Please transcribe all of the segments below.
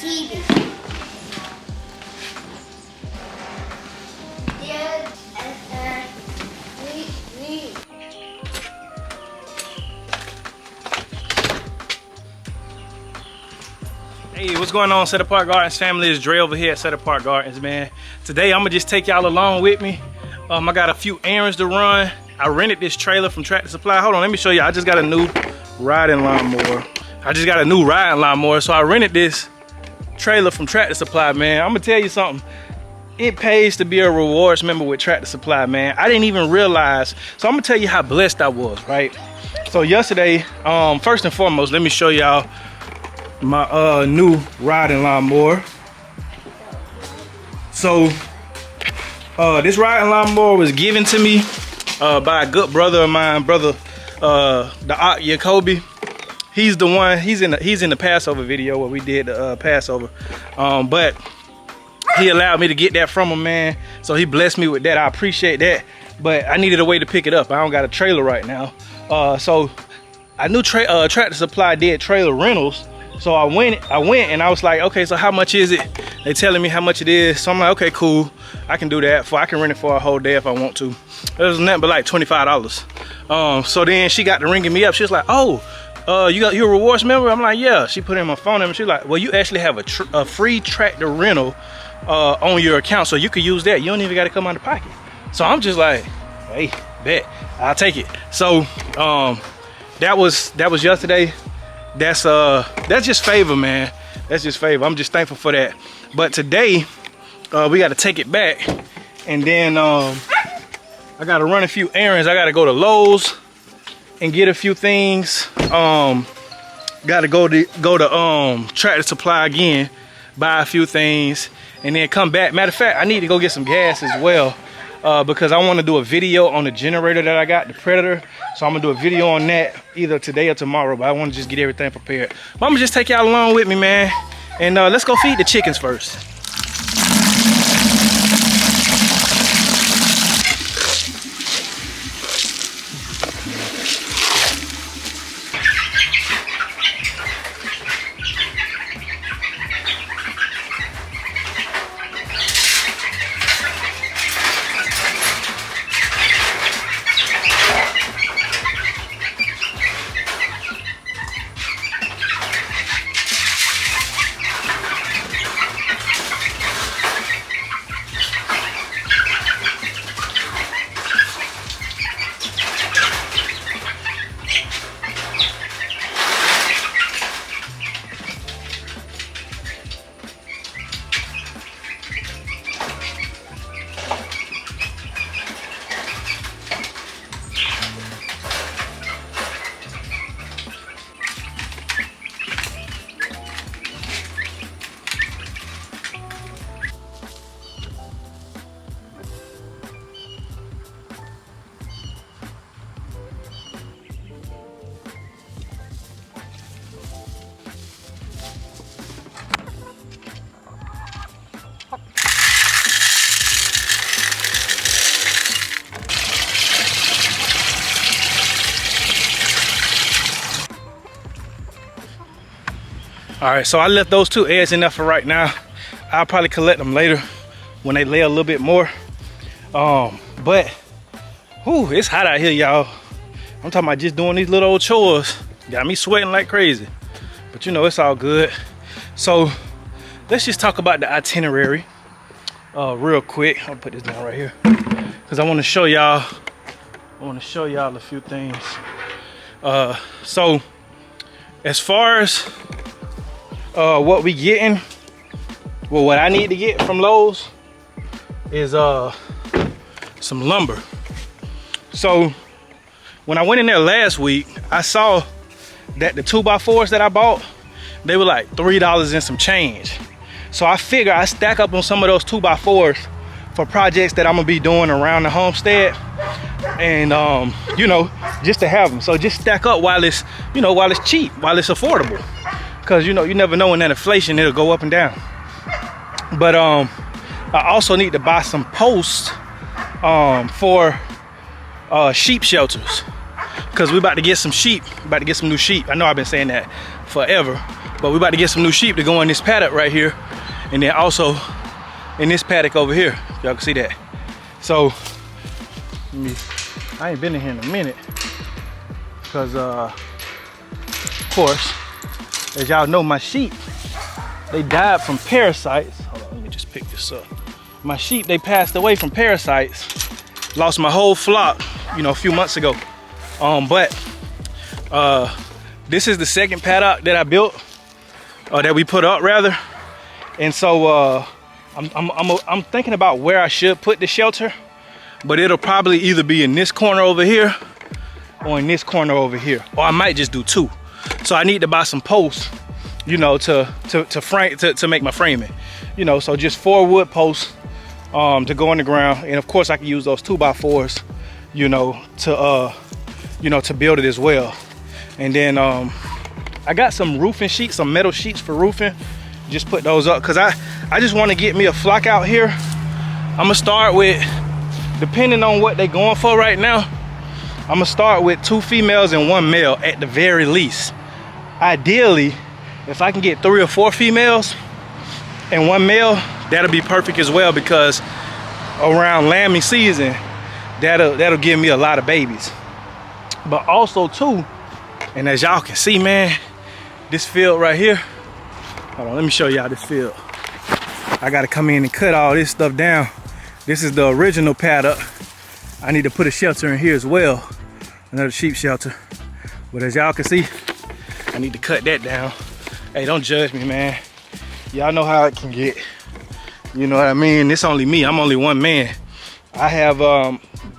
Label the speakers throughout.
Speaker 1: TV.
Speaker 2: Hey, what's going on, Set Apart Gardens family? It's Dre over here at Set Apart Gardens, man. Today I'm gonna just take y'all along with me. I got a few errands to run. I rented this trailer from Tractor Supply. Hold on, let me show you. I just got a new riding lawnmower. So I rented this trailer from Tractor Supply, man. I'm gonna tell you something. It pays to be a rewards member with Tractor Supply, man. I didn't even realize. So I'm gonna tell you how blessed I was, right? So yesterday, first and foremost, let me show y'all my new riding lawnmower. So this riding lawnmower was given to me by a good brother of mine, the Jacoby. He's the one. He's in the Passover video where we did the Passover, but he allowed me to get that from him, man. So he blessed me with that. I appreciate that, but I needed a way to pick it up. I don't got a trailer right now, so I knew Tractor Supply did trailer rentals. So I went and I was like, okay, so how much is it? They telling me how much it is. So I'm like, okay, cool. I can do that. I can rent it for a whole day if I want to. It was nothing but like $25. So then she got to ringing me up. She was like, oh, you're a rewards member? I'm like, yeah. She put in my phone and she's like, well, you actually have a free tractor rental on your account, so you could use that. You don't even got to come out of pocket. So I'm just like, hey, bet, I'll take it. So that was yesterday. That's just favor, man. That's just favor. I'm just thankful for that. But today we got to take it back, and then I got to run a few errands. I got to go to Lowe's and get a few things. Got to go to Tractor Supply again, buy a few things, and then come back. Matter of fact, I need to go get some gas as well, because I want to do a video on the generator that I got, the Predator. So I'm gonna do a video on that either today or tomorrow, but I want to just get everything prepared. But I'm gonna just take y'all along with me, man, and let's go feed the chickens first. All right, so I left those two eggs in there for right now. I'll probably collect them later when they lay a little bit more. But whew, it's hot out here, y'all. I'm talking about just doing these little old chores. Got me sweating like crazy, but you know, it's all good. So let's just talk about the itinerary real quick. I'll put this down right here because I want to show y'all a few things. So as far as what we getting, well, what I need to get from Lowe's is some lumber. So when I went in there last week, I saw that the 2x4s that I bought, they were like $3 and some change. So I figure I stack up on some of those 2x4s for projects that I'm gonna be doing around the homestead, and you know, just to have them. So just stack up while it's, you know, while it's cheap, while it's affordable, because you know, you never know when that inflation, it'll go up and down. But I also need to buy some posts for sheep shelters, because we're about to get some sheep, about to get some new sheep. I know I've been saying that forever. But we about to get some new sheep to go in this paddock right here, and then also in this paddock over here. Y'all can see that. So I ain't been in here in a minute because of course, as y'all know, my sheep, they died from parasites. Hold on, let me just pick this up. My sheep, they passed away from parasites. Lost my whole flock, you know, a few months ago. But this is the second paddock that I built, that we put up rather. And so I'm thinking about where I should put the shelter, but it'll probably either be in this corner over here or in this corner over here, or I might just do two. So I need to buy some posts, you know, to make my framing, you know. So just 4 wood posts to go in the ground, and of course I can use those 2x4s, you know, to build it as well. And then I got some roofing sheets, some metal sheets for roofing. Just put those up because I just want to get me a flock out here. I'm gonna start with, depending on what they going for right now, I'm gonna start with 2 females and 1 male at the very least. Ideally, if I can get 3 or 4 females and 1 male, that'll be perfect as well, because around lambing season, that'll give me a lot of babies. But also too, and as y'all can see, man, this field right here, hold on, let me show y'all this field. I gotta come in and cut all this stuff down. This is the original paddock. I need to put a shelter in here as well, another sheep shelter. But as y'all can see, I need to cut that down. Hey, don't judge me, man. Y'all know how it can get. You know what I mean? It's only me, I'm only one man. I have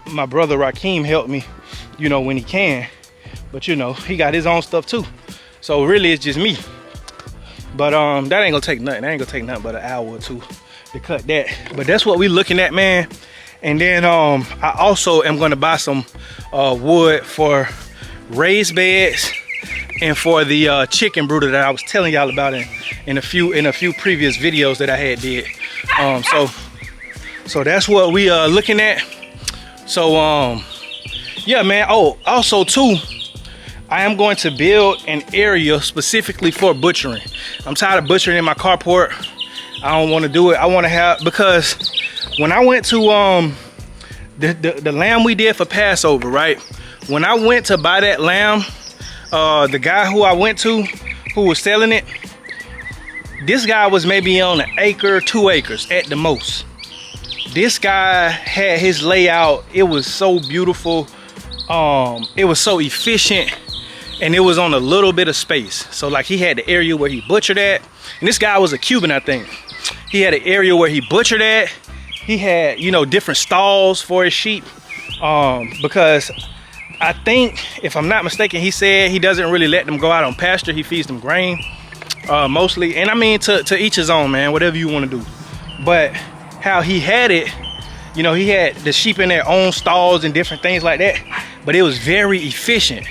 Speaker 2: my brother Rakeem help me, you know, when he can. But you know, he got his own stuff too. So really it's just me. But that ain't gonna take nothing. That ain't gonna take nothing but an hour or 2 to cut that. But that's what we looking at, man. And then I also am gonna buy some wood for raised beds and for the chicken brooder that I was telling y'all about in a few previous videos that I had did. So that's what we are looking at. So yeah, man. Oh, also too, I am going to build an area specifically for butchering. I'm tired of butchering in my carport. I don't want to do it. I want to have, because when I went to the lamb we did for Passover, right? When I went to buy that lamb, the guy who I went to, who was selling it, this guy was maybe on 1 acre, 2 acres at the most. This guy had his layout. It was so beautiful. It was so efficient, and it was on a little bit of space. So like, he had the area where he butchered at, and this guy was a Cuban, I think. He had an area where he butchered at. He had, you know, different stalls for his sheep, because I think, if I'm not mistaken, he said he doesn't really let them go out on pasture. He feeds them grain mostly. And I mean, to each his own, man, whatever you want to do. But how he had it, you know, he had the sheep in their own stalls and different things like that, but it was very efficient.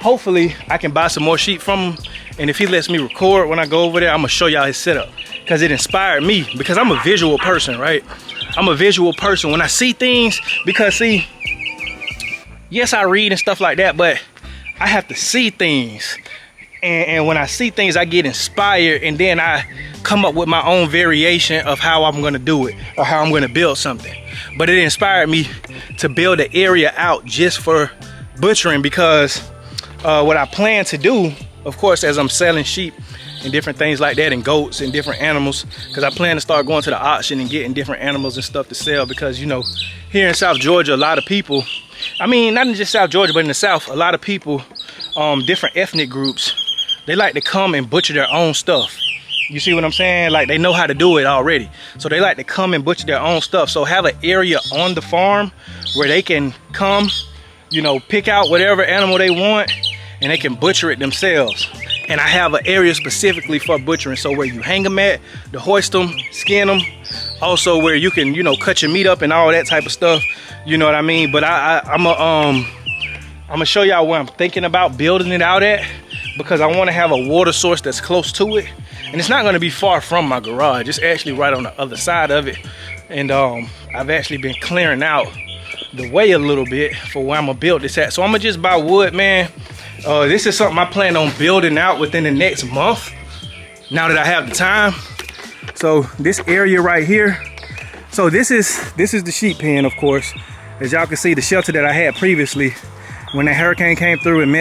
Speaker 2: Hopefully I can buy some more sheep from him, and if he lets me record when I go over there, I'm gonna show y'all his setup, because it inspired me, because I'm a visual person, right? I'm a visual person. When I see things, because see, yes, I read and stuff like that, but I have to see things. And when I see things, I get inspired, and then I come up with my own variation of how I'm gonna do it, or how I'm gonna build something. But it inspired me to build an area out just for butchering, because what I plan to do, of course, as I'm selling sheep and different things like that, and goats and different animals, because I plan to start going to the auction and getting different animals and stuff to sell, because, you know, here in South Georgia, a lot of people, I mean, not in just South Georgia, but in the South, a lot of people, different ethnic groups, they like to come and butcher their own stuff. You see what I'm saying? Like, they know how to do it already. So they like to come and butcher their own stuff. So have an area on the farm where they can come, you know, pick out whatever animal they want, and they can butcher it themselves. And I have an area specifically for butchering. So where you hang them at, to hoist them, skin them. Also where you can, you know, cut your meat up and all that type of stuff. You know what I mean? But I'm gonna show y'all where I'm thinking about building it out at, because I want to have a water source that's close to it. And it's not going to be far from my garage. It's actually right on the other side of it. And I've actually been clearing out the way a little bit for where I'm going to build this at. So I'm going to just buy wood, man. This is something I plan on building out within the next month, now that I have the time. So this area right here, so this is the sheep pen, of course. As y'all can see, the shelter that I had previously, when that hurricane came through and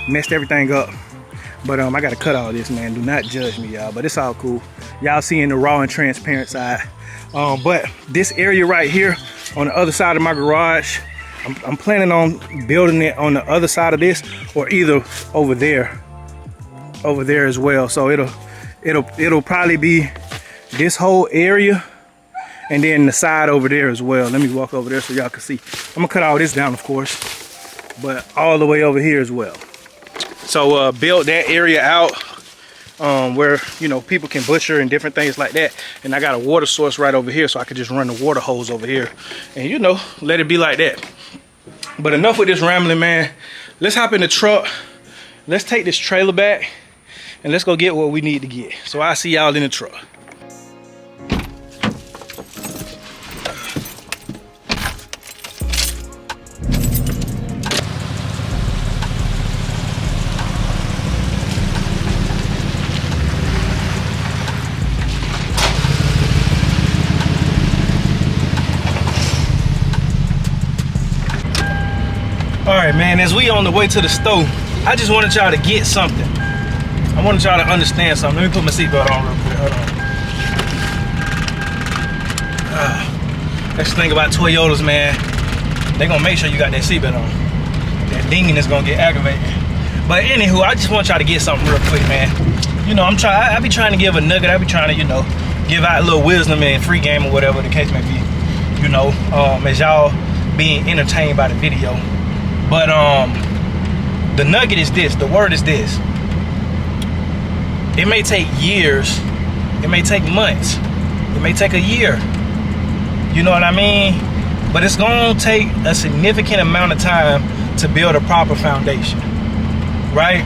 Speaker 2: messed everything up. But I gotta cut all this, man. Do not judge me, y'all, but it's all cool. Y'all seeing the raw and transparent side. But this area right here on the other side of my garage, I'm planning on building it on the other side of this, or either over there as well. So it'll probably be this whole area, and then the side over there as well. Let me walk over there so y'all can see. I'm gonna cut all this down, of course, but all the way over here as well. So build that area out where, you know, people can butcher and different things like that. And I got a water source right over here, so I could just run the water hose over here and, you know, let it be like that. But enough with this rambling, man. Let's hop in the truck. Let's take this trailer back and let's go get what we need to get. So I'll see y'all in the truck. All right, man, as we on the way to the store, I just wanted y'all to get something. I wanted y'all to understand something. Let me put my seatbelt on real quick. Hold on. That's the thing about Toyotas, man. They gonna make sure you got that seatbelt on. That dinging is gonna get aggravated. But anywho, I just want y'all to get something real quick, man. You know, I be trying to give a nugget. I be trying to, you know, give out a little wisdom and free game or whatever the case may be. You know, as y'all being entertained by the video. But the nugget is this, the word is this. It may take years, it may take months, it may take a year. You know what I mean? But it's gonna take a significant amount of time to build a proper foundation, right?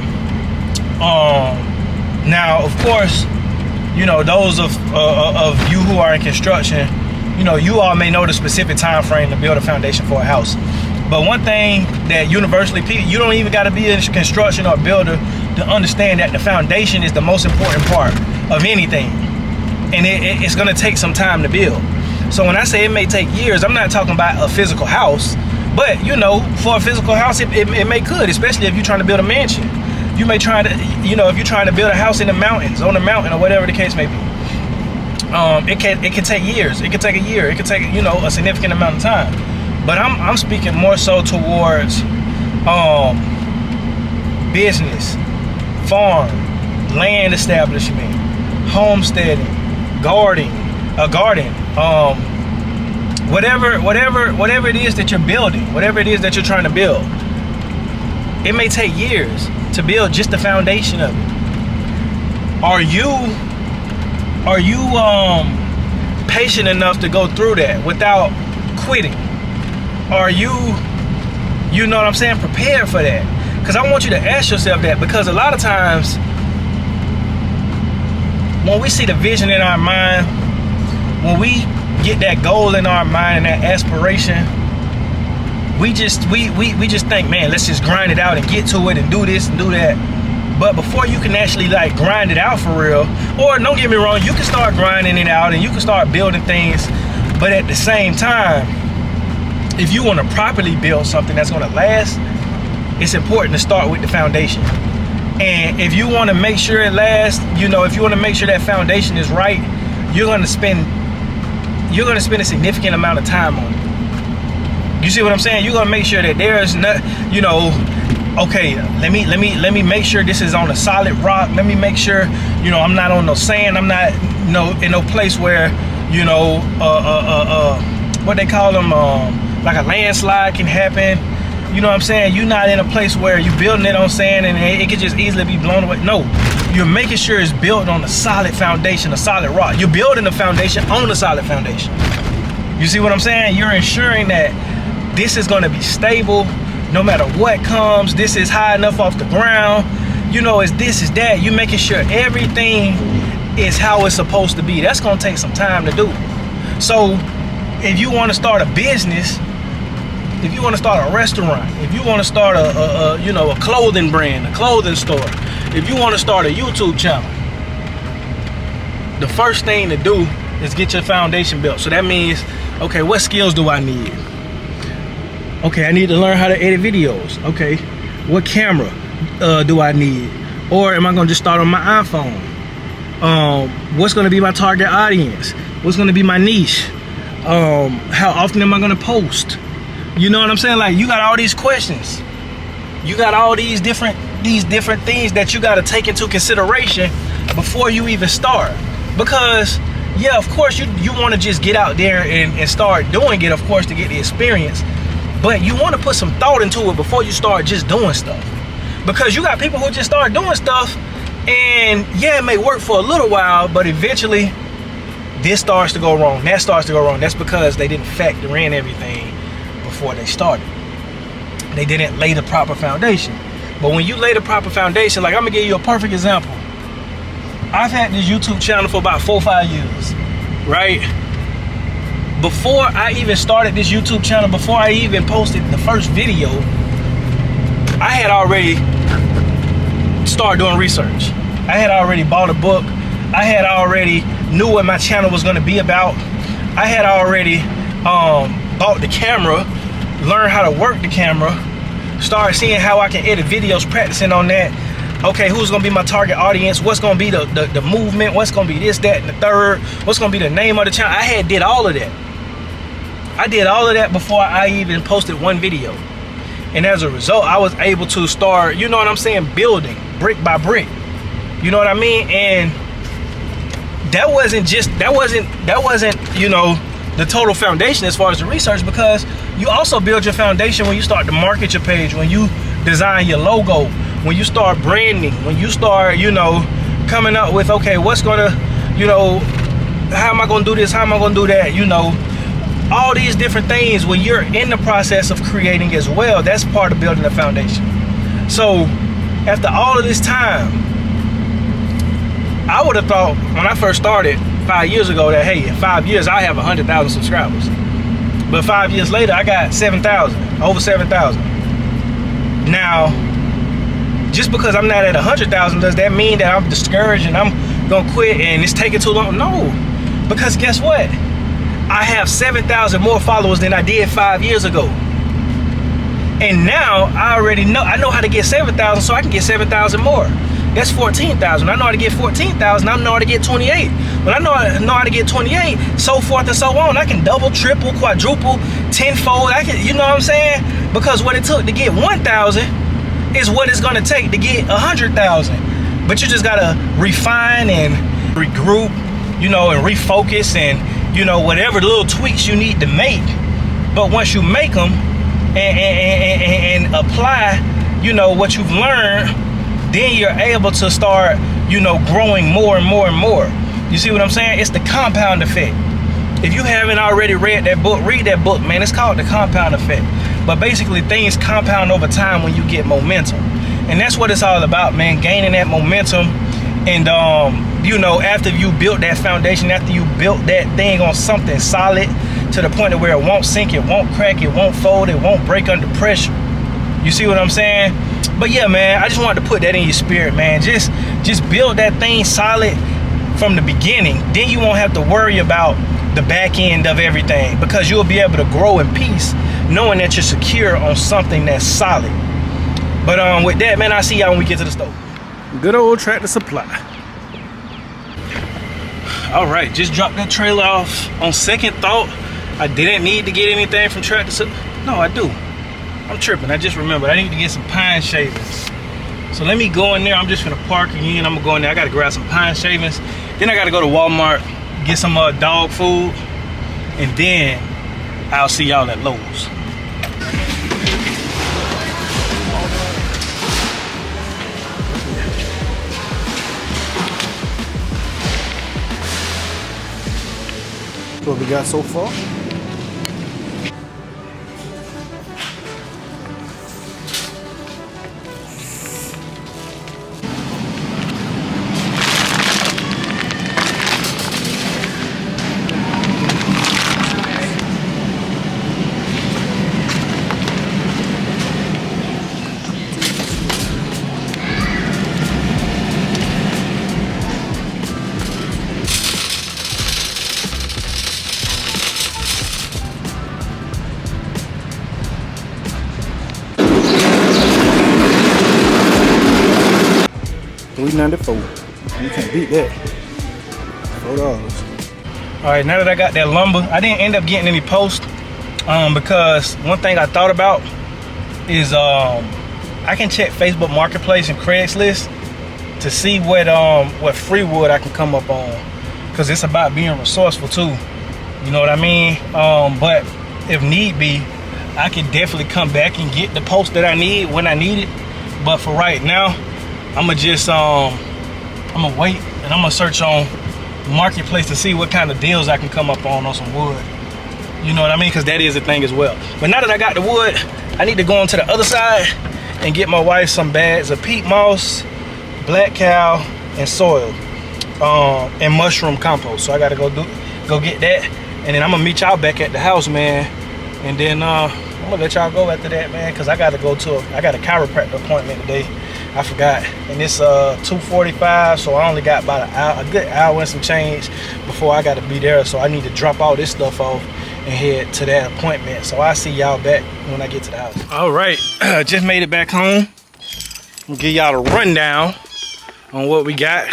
Speaker 2: Now, of course, you know, those of you who are in construction, you know, you all may know the specific time frame to build a foundation for a house. But one thing that universally, you don't even got to be a construction or builder to understand that the foundation is the most important part of anything. And it's going to take some time to build. So when I say it may take years, I'm not talking about a physical house. But, you know, for a physical house, it may could, especially if you're trying to build a mansion. You may try to, you know, if you're trying to build a house in the mountains, on a mountain, or whatever the case may be. It can take years. It can take a year. It can take, you know, a significant amount of time. But I'm speaking more so towards business, farm, land establishment, homesteading, garden, whatever it is that you're building, whatever it is that you're trying to build. It may take years to build just the foundation of it. Are you patient enough to go through that without quitting? Are you know what I'm saying, prepared for that? Because I want you to ask yourself that, because a lot of times when we see the vision in our mind, when we get that goal in our mind and that aspiration, we just think, man, let's just grind it out and get to it and do this and do that. But before you can actually like grind it out for real, or don't get me wrong, you can start grinding it out and you can start building things, but at the same time, if you want to properly build something that's going to last, it's important to start with the foundation. And if you want to make sure it lasts, you know, if you want to make sure that foundation is right, you're going to spend a significant amount of time on it. You see what I'm saying? You're going to make sure that there's not, you know, okay, let me make sure this is on a solid rock. Let me make sure, you know, I'm not on no sand. I'm not, you know, in no place where, you know, what they call them, like a landslide can happen. You know what I'm saying? You're not in a place where you're building it on sand and it could just easily be blown away. No, you're making sure it's built on a solid foundation, a solid rock. You're building the foundation on a solid foundation. You see what I'm saying? You're ensuring that this is going to be stable no matter what comes. This is high enough off the ground. You know, it's this, is that. You're making sure everything is how it's supposed to be. That's going to take some time to do. So if you want to start a business, if you want to start a restaurant, if you want to start a clothing brand, a clothing store, if you want to start a YouTube channel, the first thing to do is get your foundation built. So that means, okay, what skills do I need? Okay, I need to learn how to edit videos. Okay, what camera do I need? Or am I gonna just start on my iPhone? What's gonna be my target audience? What's gonna be my niche? How often am I gonna post? You know what I'm saying? Like, you got all these questions. You got all these different things that you got to take into consideration before you even start. Because yeah, of course you want to just get out there and start doing it, of course, to get the experience, but you want to put some thought into it before you start just doing stuff. Because you got people who just start doing stuff, and yeah, it may work for a little while, but eventually this starts to go wrong, that starts to go wrong. That's because they didn't factor in everything before they started. They didn't lay the proper foundation. But when you lay the proper foundation, like, I'm gonna give you a perfect example. I've had this YouTube channel for about 4 or 5 years, right? Before I even started this YouTube channel, before I even posted the first video, I had already started doing research. I had already bought a book. I had already knew what my channel was gonna be about. I had already bought the camera, learned how to work the camera, started seeing how I can edit videos, practicing on that. Okay, who's gonna be my target audience? What's gonna be the movement? What's gonna be this, that, and the third? What's gonna be the name of the channel? I did all of that. I did all of that before I even posted one video. And as a result, I was able to start, you know what I'm saying, building brick by brick. You know what I mean? And that wasn't, you know, the total foundation as far as the research, because you also build your foundation when you start to market your page, when you design your logo, when you start branding, when you start, you know, coming up with, okay, what's gonna, you know, how am I gonna do this, how am I gonna do that, you know, all these different things. When you're in the process of creating as well, that's part of building a foundation. So after all of this time, I would have thought when I first started 5 years ago that, hey, in 5 years I have 100,000 subscribers. But 5 years later, I got 7,000, over 7,000. Now, just because I'm not at 100,000, does that mean that I'm discouraged and I'm gonna quit and it's taking too long? No, because guess what? I have 7,000 more followers than I did 5 years ago. And now I already know, I know how to get 7,000, so I can get 7,000 more. That's 14,000. I know how to get 14,000. I know how to get 28. When I know how to get 28, so forth and so on. I can double, triple, quadruple, tenfold. I can, you know what I'm saying? Because what it took to get 1,000 is what it's gonna take to get 100,000. But you just gotta refine and regroup, you know, and refocus, and you know, whatever little tweaks you need to make. But once you make them and apply, you know, what you've learned, then you're able to start, you know, growing more and more and more. You see what I'm saying? It's the compound effect. If you haven't already read that book, read that book, man. It's called The Compound Effect. But basically, things compound over time when you get momentum. And that's what it's all about, man, gaining that momentum. And, you know, after you built that foundation, after you built that thing on something solid to the point of where it won't sink, it won't crack, it won't fold, it won't break under pressure. You see what I'm saying? But yeah, man, I just wanted to put that in your spirit, man. Just build that thing solid from the beginning. Then you won't have to worry about the back end of everything, because you'll be able to grow in peace knowing that you're secure on something that's solid. But with that, man, I'll see y'all when we get to the stove. Good old Tractor Supply. All right, just dropped that trailer off. On second thought, I didn't need to get anything from Tractor Supply. No, I do. I'm tripping. I just remembered I need to get some pine shavings. So let me go in there. I'm just gonna park again. I'm gonna go in there. I gotta grab some pine shavings. Then I gotta go to Walmart, get some dog food, and then I'll see y'all at Lowe's.
Speaker 1: What we got so far? $3.94. You can't beat that. $4.
Speaker 2: All right, now that I got that lumber, I didn't end up getting any posts because one thing I thought about is I can check Facebook Marketplace and Craigslist to see what free wood I can come up on, because it's about being resourceful too. You know what I mean? But if need be, I can definitely come back and get the post that I need when I need it. But for right now, I'ma just I'ma wait and I'm gonna search on Marketplace to see what kind of deals I can come up on some wood. You know what I mean? Because that is a thing as well. But now that I got the wood, I need to go on to the other side and get my wife some bags of peat moss, black cow, and soil, and mushroom compost. So I gotta go get that, and then I'm gonna meet y'all back at the house, man. And then I'm gonna let y'all go after that, man, because I got a chiropractor appointment today. I forgot, and it's 2:45, so I only got about a good hour and some change before I gotta be there. So I need to drop all this stuff off and head to that appointment. So I'll see y'all back when I get to the house. All right, just made it back home. I'll give y'all a rundown on what we got.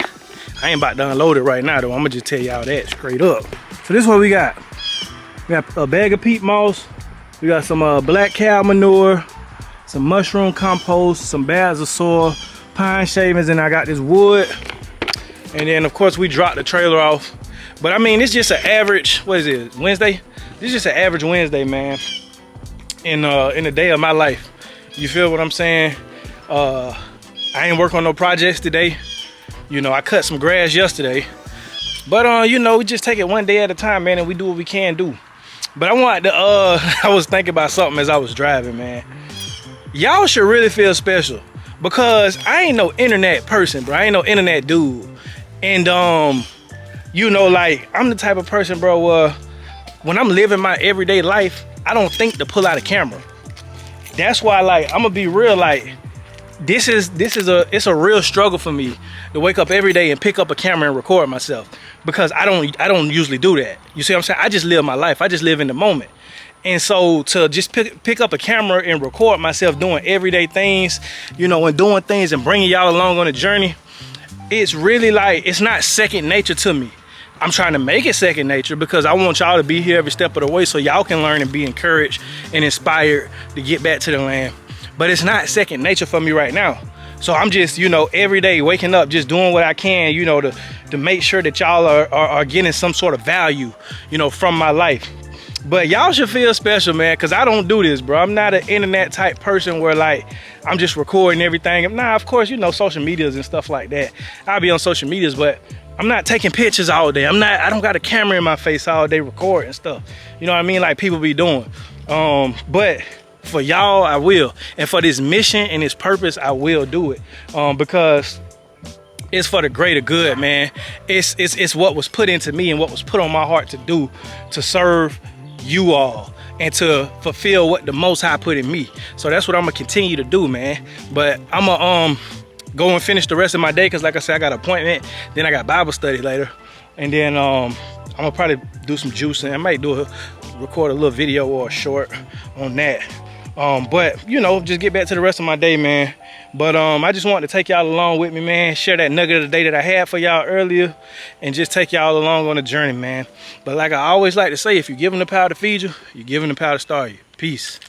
Speaker 2: I ain't about to unload it right now though. I'm gonna just tell y'all that straight up. So this is what we got. We got a bag of peat moss. We got some black cow manure, some mushroom compost, some bags of soil, pine shavings, and I got this wood. And then of course we dropped the trailer off. But I mean, it's just an average, what is it, Wednesday? This is just an average Wednesday, man, in the day of my life. You feel what I'm saying? I ain't work on no projects today. You know, I cut some grass yesterday. But you know, we just take it one day at a time, man, and we do what we can do. But I wanted to I was thinking about something as I was driving, man. Y'all should really feel special, because I ain't no internet person, bro. I ain't no internet dude. And you know, like, I'm the type of person, bro, when I'm living my everyday life, I don't think to pull out a camera. That's why, like, I'm gonna be real, like, it's a real struggle for me to wake up every day and pick up a camera and record myself, because I don't usually do that. You see what I'm saying? I just live my life. I just live in the moment. And so to just pick up a camera and record myself doing everyday things, you know, and doing things and bringing y'all along on a journey, it's really like, it's not second nature to me. I'm trying to make it second nature because I want y'all to be here every step of the way so y'all can learn and be encouraged and inspired to get back to the land. But it's not second nature for me right now. So I'm just, you know, every day waking up, just doing what I can, you know, to make sure that y'all are getting some sort of value, you know, from my life. But y'all should feel special, man, because I don't do this, bro. I'm not an internet type person where, like, I'm just recording everything. Nah, of course, you know, social medias and stuff like that. I'll be on social medias, but I'm not taking pictures all day. I don't got a camera in my face all day recording stuff. You know what I mean? Like people be doing. But for y'all, I will. And for this mission and this purpose, I will do it. Because it's for the greater good, man. It's what was put into me and what was put on my heart to do, to serve you all and to fulfill what the Most High put in me. So that's what I'm gonna continue to do, man. But I'm gonna go and finish the rest of my day, because like I said, I got an appointment, then I got Bible study later, and then I'm gonna probably do some juicing. I might record a little video or a short on that. But you know, just get back to the rest of my day, man. But I just wanted to take y'all along with me, man. Share that nugget of the day that I had for y'all earlier, and just take y'all along on the journey, man. But like I always like to say, if you're given the power to feed you, you're given the power to starve you. Peace.